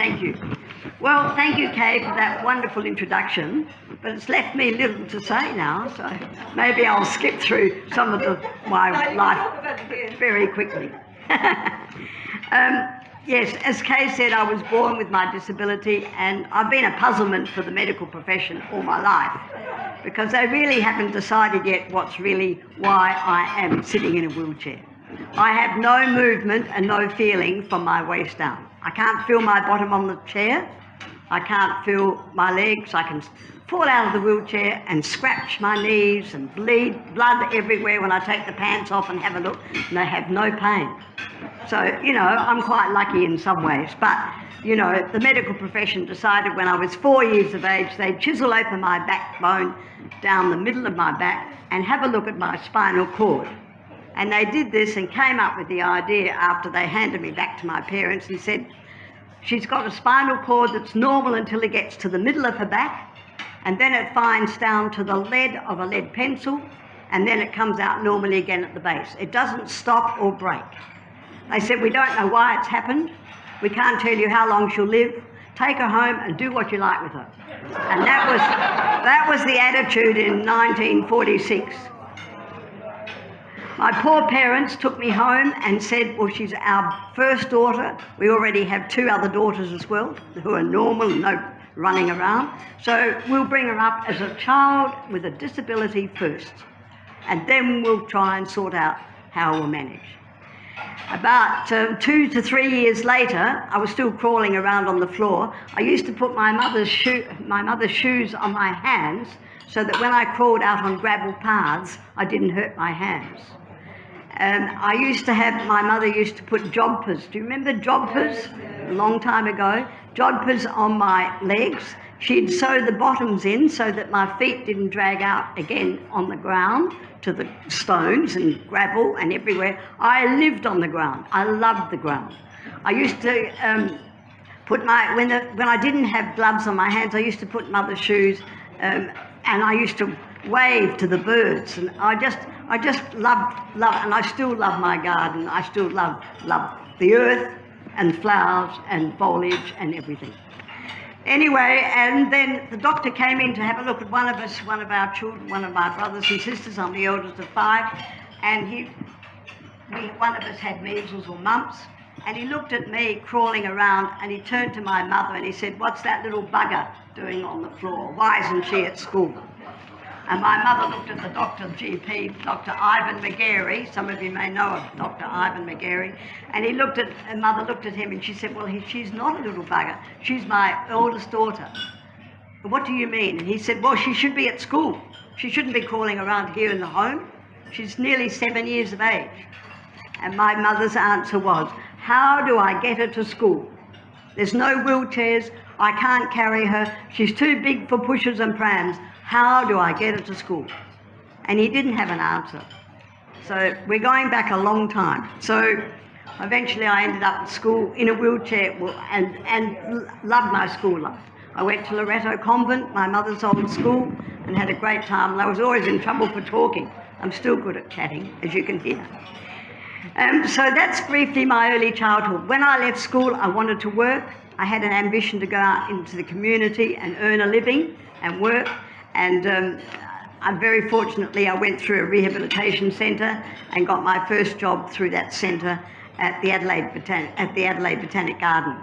Thank you. Well, thank you, Kay, for that wonderful introduction, but it's left me little to say now, so maybe I'll skip through some of my life very quickly. Yes, as Kay said, I was born with my disability, and I've been a puzzlement for the medical profession all my life, because they really haven't decided yet what's really why I am sitting in a wheelchair. I have no movement and no feeling from my waist down. I can't feel my bottom on the chair. I can't feel my legs. I can fall out of the wheelchair and scratch my knees and bleed blood everywhere when I take the pants off and have a look, and they have no pain. So, you know, I'm quite lucky in some ways, but, you know, the medical profession decided when I was 4 years of age, they'd chisel open my backbone down the middle of my back and have a look at my spinal cord. And they did this and came up with the idea after they handed me back to my parents and said, she's got a spinal cord that's normal until it gets to the middle of her back, and then it finds down to the lead of a lead pencil, and then it comes out normally again at the base. It doesn't stop or break. They said, we don't know why it's happened. We can't tell you how long she'll live. Take her home and do what you like with her. And that was the attitude in 1946. My poor parents took me home and said, well, she's our first daughter. We already have 2 other daughters as well who are normal, no running around. So we'll bring her up as a child with a disability first, and then we'll try and sort out how we'll manage. About 2 to 3 years later, I was still crawling around on the floor. I used to put my mother's shoes on my hands so that when I crawled out on gravel paths, I didn't hurt my hands. And my mother used to put jodhpurs. Do you remember jodhpurs? A long time ago. Jodhpurs on my legs. She'd sew the bottoms in so that my feet didn't drag out again on the ground to the stones and gravel and everywhere. I lived on the ground. I loved the ground. I used to put when I didn't have gloves on my hands, I used to put mother's shoes and I used to wave to the birds, and I just loved, and I still love my garden. I still love the earth and flowers and foliage and everything. Anyway, and then the doctor came in to have a look at one of our children, one of my brothers and sisters. I'm the eldest of 5, and one of us had measles or mumps, and he looked at me crawling around, and he turned to my mother and he said, what's that little bugger doing on the floor? Why isn't she at school? And my mother looked at the doctor, GP, Dr. Ivan McGarry. Some of you may know of Dr. Ivan McGarry. And mother looked at him and she said, well, she's not a little bugger. She's my eldest daughter. What do you mean? And he said, well, she should be at school. She shouldn't be crawling around here in the home. She's nearly 7 years of age. And my mother's answer was, how do I get her to school? There's no wheelchairs. I can't carry her. She's too big for pushers and prams. How do I get her to school? And he didn't have an answer. So we're going back a long time. So eventually I ended up at school in a wheelchair and loved my school life. I went to Loreto Convent, my mother's old school, and had a great time. I was always in trouble for talking. I'm still good at chatting, as you can hear. So that's briefly my early childhood. When I left school, I wanted to work. I had an ambition to go out into the community and earn a living and work. And very fortunately, I went through a rehabilitation centre and got my first job through that centre at the Adelaide Botanic Garden.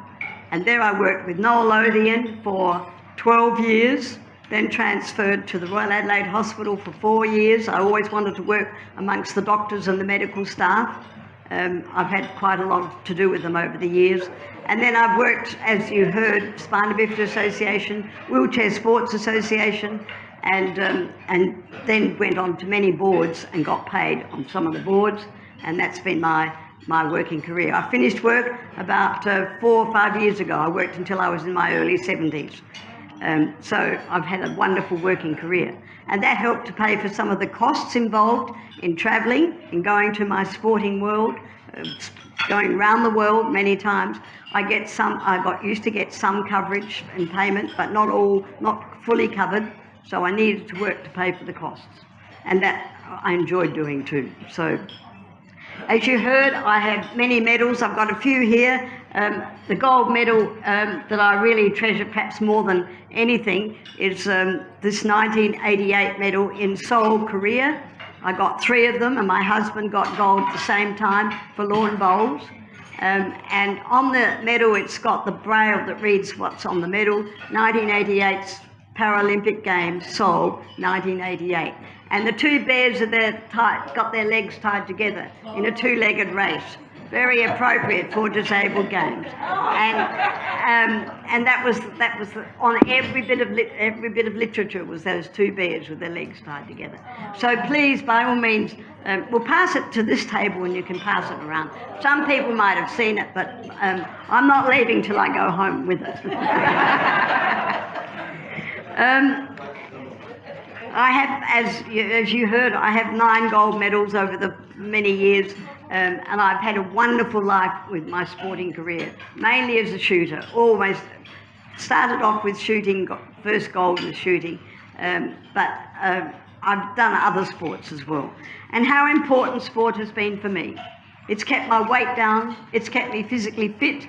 And there I worked with Noel Lothian for 12 years, then transferred to the Royal Adelaide Hospital for 4 years. I always wanted to work amongst the doctors and the medical staff. I've had quite a lot to do with them over the years. And then I've worked, as you heard, Spina Bifida Association, Wheelchair Sports Association, and then went on to many boards and got paid on some of the boards, and that's been my working career. I finished work about 4 or 5 years ago. I worked until I was in my early 70s. So I've had a wonderful working career. And that helped to pay for some of the costs involved in travelling, in going to my sporting world, going around the world many times. I used to get some coverage and payment, but not fully covered. So I needed to work to pay for the costs. And that I enjoyed doing too. So As you heard, I have many medals. I've got a few here. The gold medal that I really treasure, perhaps more than anything, is this 1988 medal in Seoul, Korea. I got 3 of them, and my husband got gold at the same time for lawn bowls. And on the medal, it's got the braille that reads what's on the medal: 1988's Paralympic Games, Seoul, 1988. And the 2 bears are got their legs tied together in a 2-legged race. Very appropriate for disabled games. And that was on every bit of literature was those 2 bears with their legs tied together. So please, by all means, we'll pass it to this table and you can pass it around. Some people might have seen it, but I'm not leaving till I go home with it. I have, as you heard, I have 9 gold medals over the many years, and I've had a wonderful life with my sporting career, mainly as a shooter. Always started off with shooting, got first gold in shooting, but I've done other sports as well. And how important sport has been for me. It's kept my weight down, it's kept me physically fit,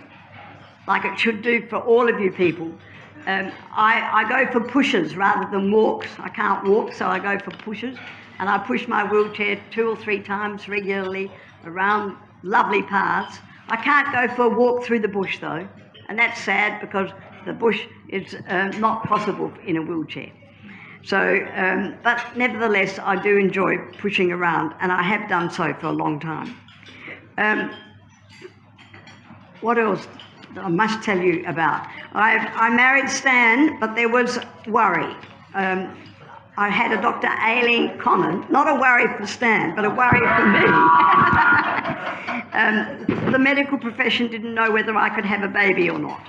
like it should do for all of you people. I go for pushes rather than walks. I can't walk, so I go for pushes, and I push my wheelchair 2 or 3 times regularly around lovely paths. I can't go for a walk through the bush though, and that's sad because the bush is not possible in a wheelchair. So, but nevertheless, I do enjoy pushing around, and I have done so for a long time. What else I must tell you about? I married Stan, but there was worry. I had a Dr. Aileen Connon, not a worry for Stan, but a worry for me. The medical profession didn't know whether I could have a baby or not,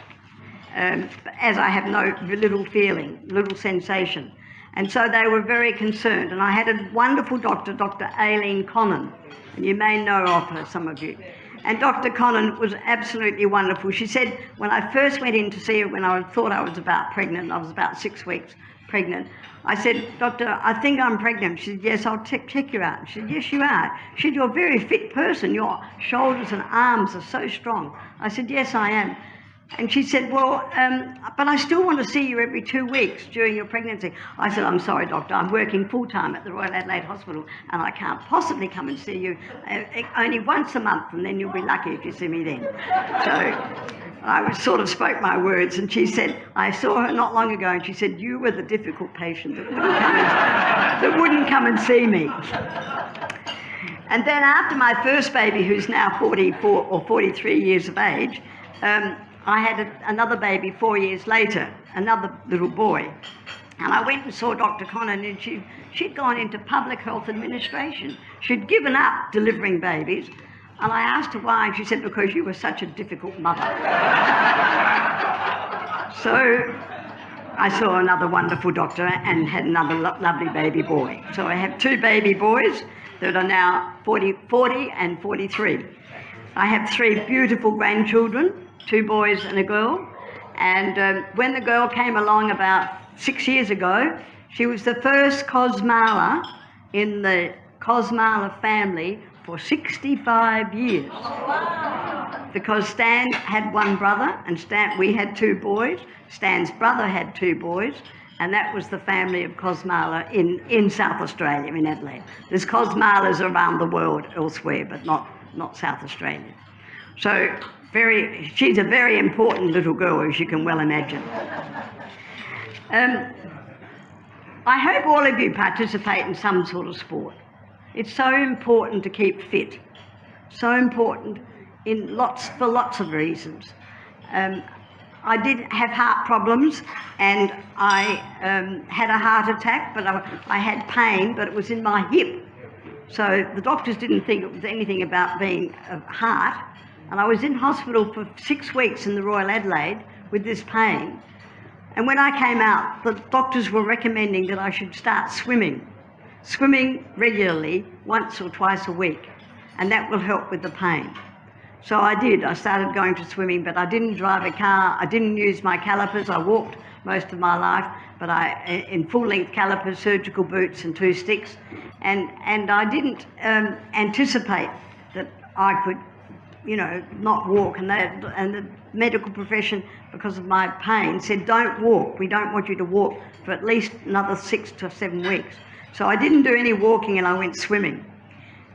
as I have no little feeling, little sensation. And so they were very concerned. And I had a wonderful doctor, Dr. Aileen Connon, and you may know of her, some of you. And Dr. Connon was absolutely wonderful. She said, when I first went in to see her, when I thought I was about pregnant, I was about 6 weeks pregnant, I said, "Doctor, I think I'm pregnant." She said, "Yes, I'll check you out." She said, "Yes, you are." She said, "You're a very fit person. Your shoulders and arms are so strong." I said, "Yes, I am." And she said, "Well, but I still want to see you every 2 weeks during your pregnancy." I said, "I'm sorry, doctor, I'm working full-time at the Royal Adelaide Hospital and I can't possibly come and see you only once a month, and then you'll be lucky if you see me then." So I sort of spoke my words, and she said, I saw her not long ago, and she said, "You were the difficult patient that wouldn't come and see me." And then after my first baby, who's now 44 or 43 years of age, I had another baby 4 years later, another little boy. And I went and saw Dr. Connon, and she'd gone into public health administration. She'd given up delivering babies. And I asked her why, and she said, "Because you were such a difficult mother." So I saw another wonderful doctor and had another lovely baby boy. So I have 2 baby boys that are now 40 and 43. I have 3 beautiful grandchildren, 2 boys and a girl. And when the girl came along about 6 years ago, she was the first Kosmala in the Kosmala family for 65 years. Because Stan had 1 brother, and we had 2 boys. Stan's brother had 2 boys, and that was the family of Kosmala in South Australia, in Adelaide. There's Kosmalas around the world elsewhere, but not South Australia. So she's a very important little girl, as you can well imagine. I hope all of you participate in some sort of sport. It's so important to keep fit, so important for lots of reasons. I did have heart problems, and I had a heart attack, but I had pain, but it was in my hip. So the doctors didn't think it was anything about being a heart. And I was in hospital for 6 weeks in the Royal Adelaide with this pain. And when I came out, the doctors were recommending that I should start swimming regularly once or twice a week, and that will help with the pain. So I did. I started going to swimming, but I didn't drive a car. I didn't use my calipers. I walked most of my life, but in full-length calipers, surgical boots and 2 sticks, and I didn't anticipate that I could, you know, not walk, and the medical profession, because of my pain, said, don't walk. We don't want you to walk for at least another 6 to 7 weeks. So I didn't do any walking and I went swimming.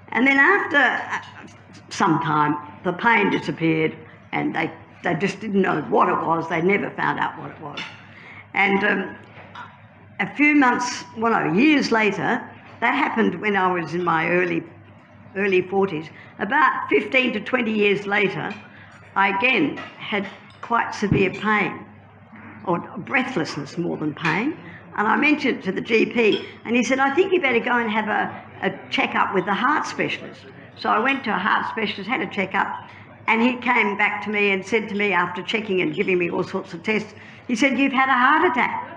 And then after some time, the pain disappeared and they just didn't know what it was. They never found out what it was. And a few months, well no, years later, that happened when I was in my early 40s. About 15 to 20 years later, I again had quite severe pain, or breathlessness more than pain. And I mentioned it to the GP, and he said, I think you better go and have a checkup with the heart specialist. So I went to a heart specialist, had a checkup, and he came back to me and said to me, after checking and giving me all sorts of tests, he said, you've had a heart attack.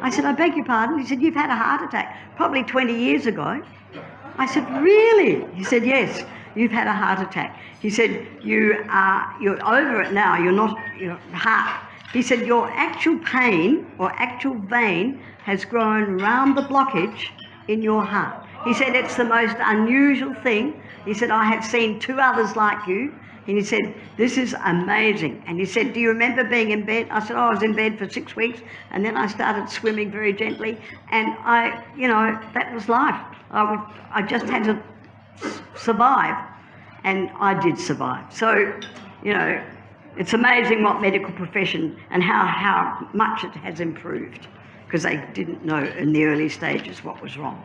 I said, I beg your pardon? He said, you've had a heart attack, probably 20 years ago. I said, really? He said, yes, you've had a heart attack. He said, you're over it now, your heart. He said, your actual pain or actual vein has grown round the blockage in your heart. He said, it's the most unusual thing. He said, I have seen 2 others like you. And he said, this is amazing. And he said, do you remember being in bed? I said, I was in bed for 6 weeks, and then I started swimming very gently. And that was life. I just had to survive, and I did survive. So, it's amazing what medical profession and how much it has improved, because they didn't know in the early stages what was wrong.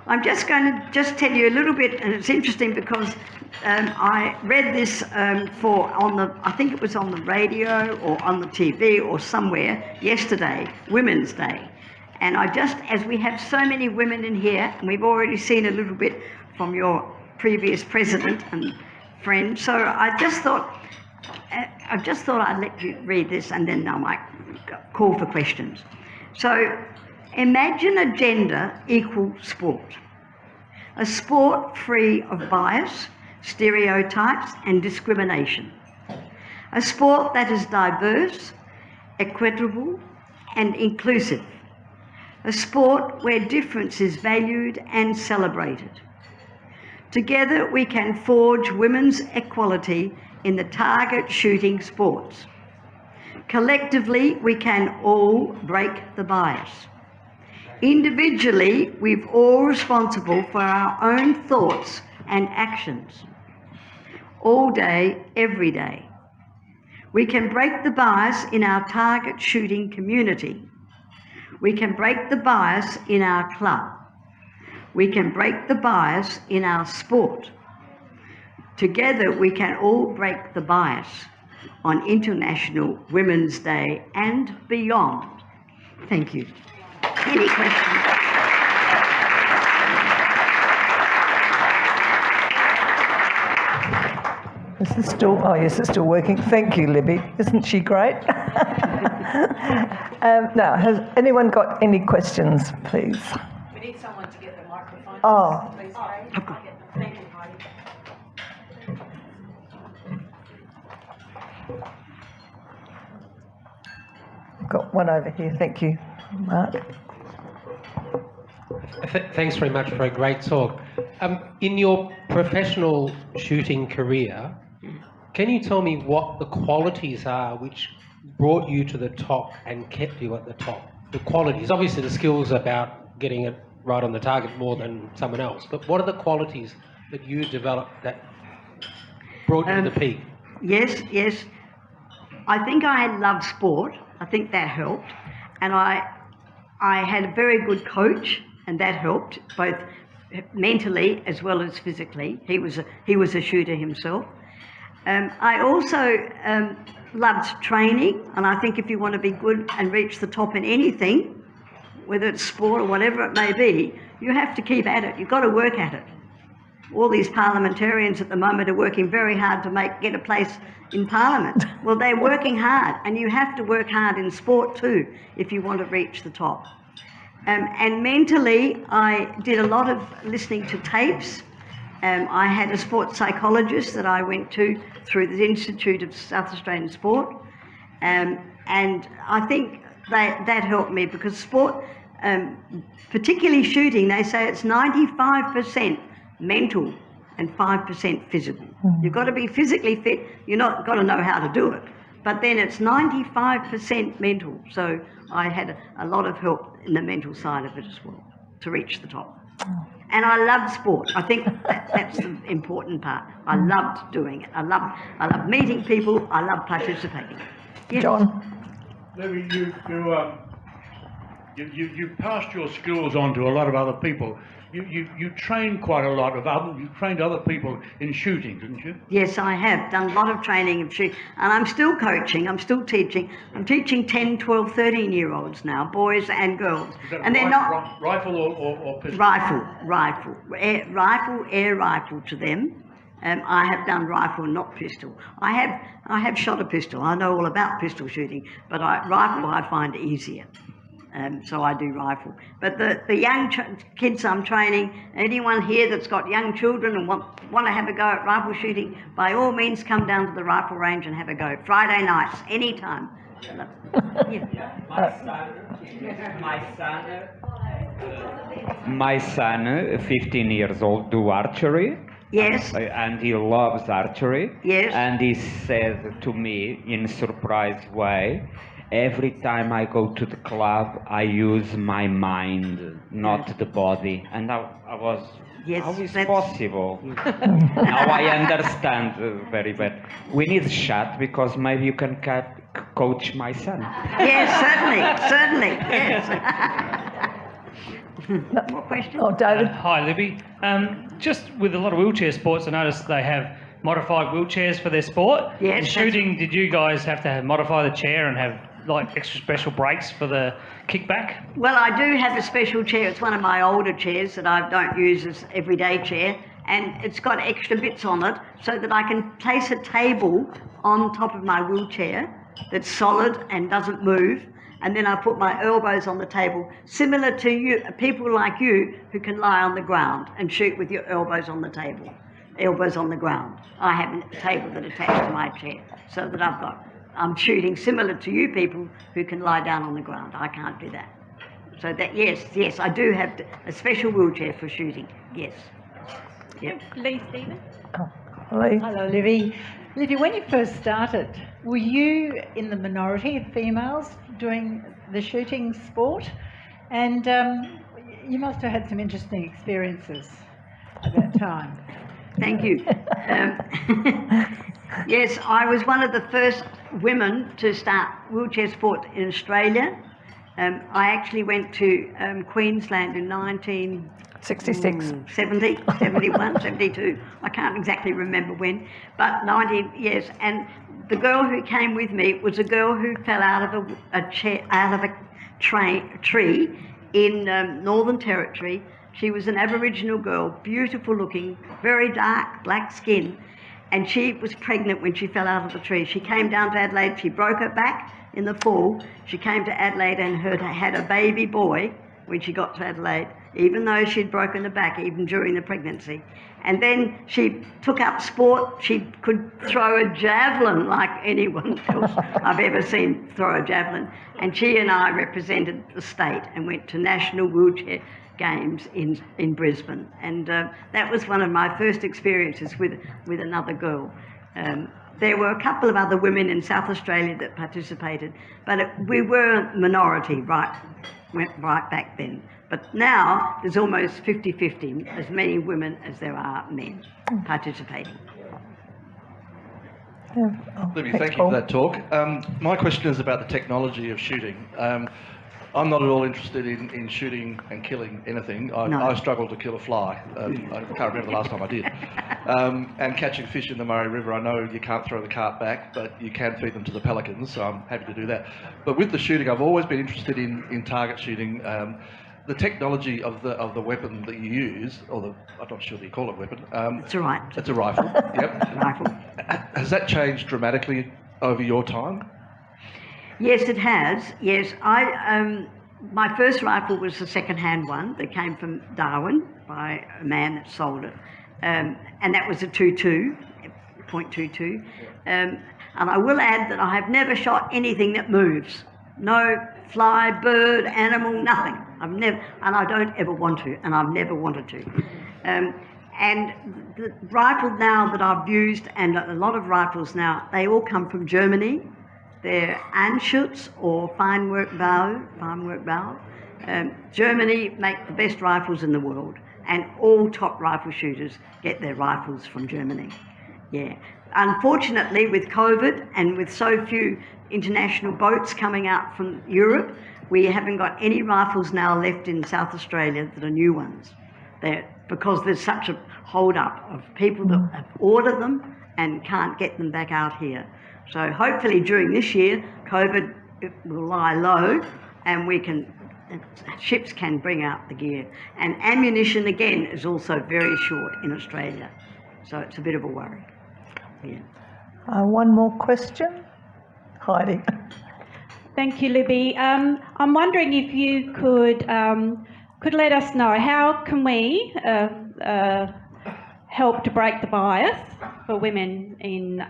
I'm just going to tell you a little bit, and it's interesting because I read this I think it was on the radio or on the TV or somewhere yesterday, Women's Day. And as we have so many women in here, and we've already seen a little bit from your previous president and friend, so I just thought I'd let you read this, and then I might call for questions. So, imagine a gender equal sport. A sport free of bias, stereotypes and discrimination. A sport that is diverse, equitable and inclusive. A sport where difference is valued and celebrated. Together we can forge women's equality in the target shooting sports. Collectively, we can all break the bias. Individually, we're all responsible for our own thoughts and actions. All day, every day. We can break the bias in our target shooting community. We can break the bias in our club. We can break the bias in our sport. Together, we can all break the bias on International Women's Day and beyond. Thank you. Any questions? Is this still, oh yes, it's still working. Thank you, Libby. Isn't she great? Now, has anyone got any questions, please? We need someone to get the microphone. Oh. Please, thank you, Heidi. Got one over here. Thank you, Mark. Thanks very much for a great talk. In your professional shooting career, can you tell me what the qualities are which brought you to the top and kept you at the top? The qualities, obviously the skills about getting it right on the target more than someone else, but what are the qualities that you developed that brought you to the peak? Yes. I think I love sport. I think that helped. And I had a very good coach, and that helped, both mentally as well as physically. He was a shooter himself. I also loved training, and I think if you want to be good and reach the top in anything, whether it's sport or whatever it may be, you have to keep at it. You've got to work at it. All these parliamentarians at the moment are working very hard to get a place in Parliament. Well, they're working hard, and you have to work hard in sport too if you want to reach the top. And mentally, I did a lot of listening to tapes. I had a sports psychologist that I went to through the Institute of South Australian Sport, and I think that helped me, because sport, particularly shooting, they say it's 95% mental and 5% physical. You've got to be physically fit, you've not got to know how to do it. But then it's 95% mental. So I had a lot of help in the mental side of it as well to reach the top. And I love sport. I think that's the important part. I loved doing it. I love meeting people. I love participating. Yes. John? Libby, you passed your skills on to a lot of other people. You trained quite a lot of other. You trained other people in shooting, didn't you? Yes, I have done a lot of training of shooting, and I'm still coaching. I'm still teaching. I'm teaching 10, 12, 13-year-olds now, boys and girls. Is that And they're not rifle or pistol? air rifle to them. I have done rifle, not pistol. I have shot a pistol. I know all about pistol shooting, but rifle I find easier. So I do rifle. But the young kids I'm training, anyone here that's got young children and want to have a go at rifle shooting, by all means come down to the rifle range and have a go. Friday nights, anytime. My son, 15 years old, do archery. Yes. And he loves archery. Yes. And he said to me in a surprise way, every time I go to the club, I use my mind, not the body. And I was, Yes, how is that's- possible? Now I understand very well. We need chat because maybe you can coach my son. Yes, certainly, yes. More questions? Oh, David? Hi, Libby. Just with a lot of wheelchair sports, I noticed they have modified wheelchairs for their sport. Yes, In shooting, did you guys have to modify the chair and have like extra special brakes for the kickback? Well, I do have a special chair. It's one of my older chairs that I don't use as everyday chair, and it's got extra bits on it so that I can place a table on top of my wheelchair that's solid and doesn't move, and then I put my elbows on the table, similar to you, people like you who can lie on the ground and shoot with your elbows on the table, elbows on the ground. I have a table that attached to my chair so that I'm shooting similar to you people who can lie down on the ground. I can't do that. So that, yes, I do have a special wheelchair for shooting, yes. Yep. Lee Stephen. Lee? Hello, Libby. Libby, when you first started, were you in the minority of females doing the shooting sport? And you must have had some interesting experiences at that time. Thank you. Yes, I was one of the first women to start wheelchair sport in Australia. I actually went to Queensland in 66. 70, 71, 72. I can't exactly remember when, but 90 years. And the girl who came with me was a girl who fell out of a tree in Northern Territory. She was an Aboriginal girl, beautiful looking, very dark, black skin, and she was pregnant when she fell out of the tree. She came down to Adelaide, she broke her back in the fall. She came to Adelaide and had a baby boy when she got to Adelaide, even though she'd broken her back, even during the pregnancy. And then she took up sport. She could throw a javelin like anyone else I've ever seen throw a javelin. And she and I represented the state and went to national wheelchair games in Brisbane. And that was one of my first experiences with another girl. There were a couple of other women in South Australia that participated, but we were a minority right back then. But now there's almost 50-50, as many women as there are men participating. Libby, thank you for that talk. My question is about the technology of shooting. I'm not at all interested in shooting and killing anything. I struggle to kill a fly. I can't remember the last time I did. And catching fish in the Murray River, I know you can't throw the cart back, but you can feed them to the pelicans, so I'm happy to do that. But with the shooting, I've always been interested in target shooting. The technology of the weapon that you use, I'm not sure that you call it a weapon. It's a right. It's a rifle, yep. Rifle. Has that changed dramatically over your time? Yes, it has. Yes, my first rifle was a second-hand one that came from Darwin by a man that sold it, and that was a .22. And I will add that I have never shot anything that moves. No fly, bird, animal, nothing. I've never, and I don't ever want to, and I've never wanted to. And the rifle now that I've used, and a lot of rifles now, they all come from Germany. They're Anschutz or Feinwerk Valve. Germany make the best rifles in the world, and all top rifle shooters get their rifles from Germany. Yeah. Unfortunately, with COVID and with so few international boats coming out from Europe, we haven't got any rifles now left in South Australia that are new ones. Because there's such a hold-up of people that have ordered them and can't get them back out here. So hopefully during this year, COVID will lie low and ships can bring out the gear. And ammunition, again, is also very short in Australia. So it's a bit of a worry. Yeah. One more question? Heidi. Thank you, Libby. I'm wondering if you could let us know how can we help to break the bias for women in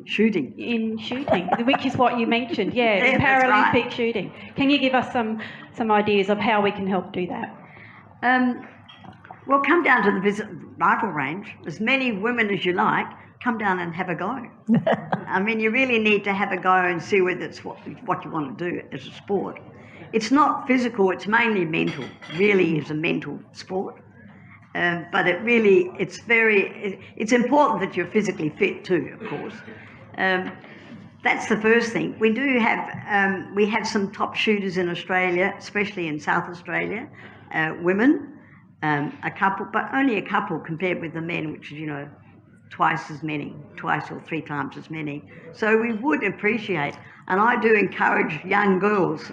shooting. In shooting, which is what you mentioned, yeah, Yeah, Paralympic right. shooting. Can you give us some ideas of how we can help do that? Well, come down to the rifle range. As many women as you like, come down and have a go. I mean, you really need to have a go and see whether it's what you want to do as a sport. It's not physical, it's mainly mental. Really is a mental sport. But it's important that you're physically fit too, of course. That's the first thing. We do have, we have some top shooters in Australia, especially in South Australia, women, a couple, but only a couple compared with the men, which is, twice or three times as many. So we would appreciate, and I do encourage young girls,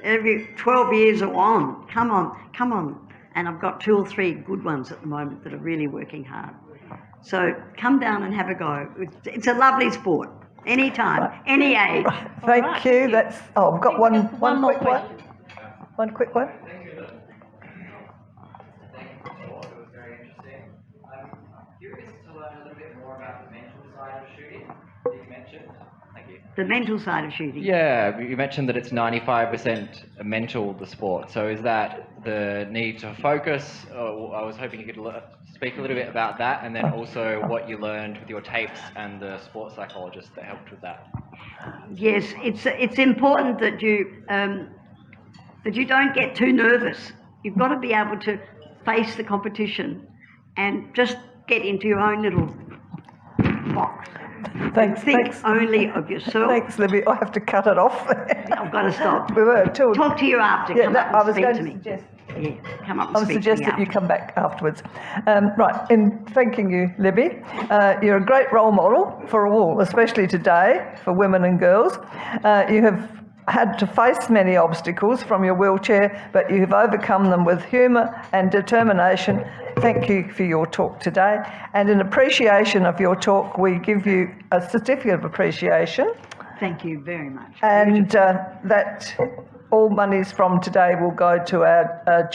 every 12 years or on, come on. And I've got 2 or 3 good ones at the moment that are really working hard. So come down and have a go. It's a lovely sport, anytime, any age. Thank you. That's. Oh, I've got one more quick one. question. One quick one. The mental side of shooting. Yeah, you mentioned that it's 95% mental, the sport. So is that the need to focus? I was hoping you could speak a little bit about that, and then also what you learned with your tapes and the sports psychologist that helped with that. Yes, it's important that you don't get too nervous. You've got to be able to face the competition and just get into your own little box. Think only of yourself. Thanks, Libby. I have to cut it off. I've got to stop. We were too. Talk to you after. Yeah, Come up and I was speak going to to me. suggest. Yeah, come up and I would speak suggest to me that you after. come back afterwards. Right, in thanking you, Libby, you're a great role model for all, especially today, for women and girls. You have had to face many obstacles from your wheelchair, but you have overcome them with humour and determination. Thank you for your talk today. And in appreciation of your talk, we give you a certificate of appreciation. Thank you very much. And that all monies from today will go to our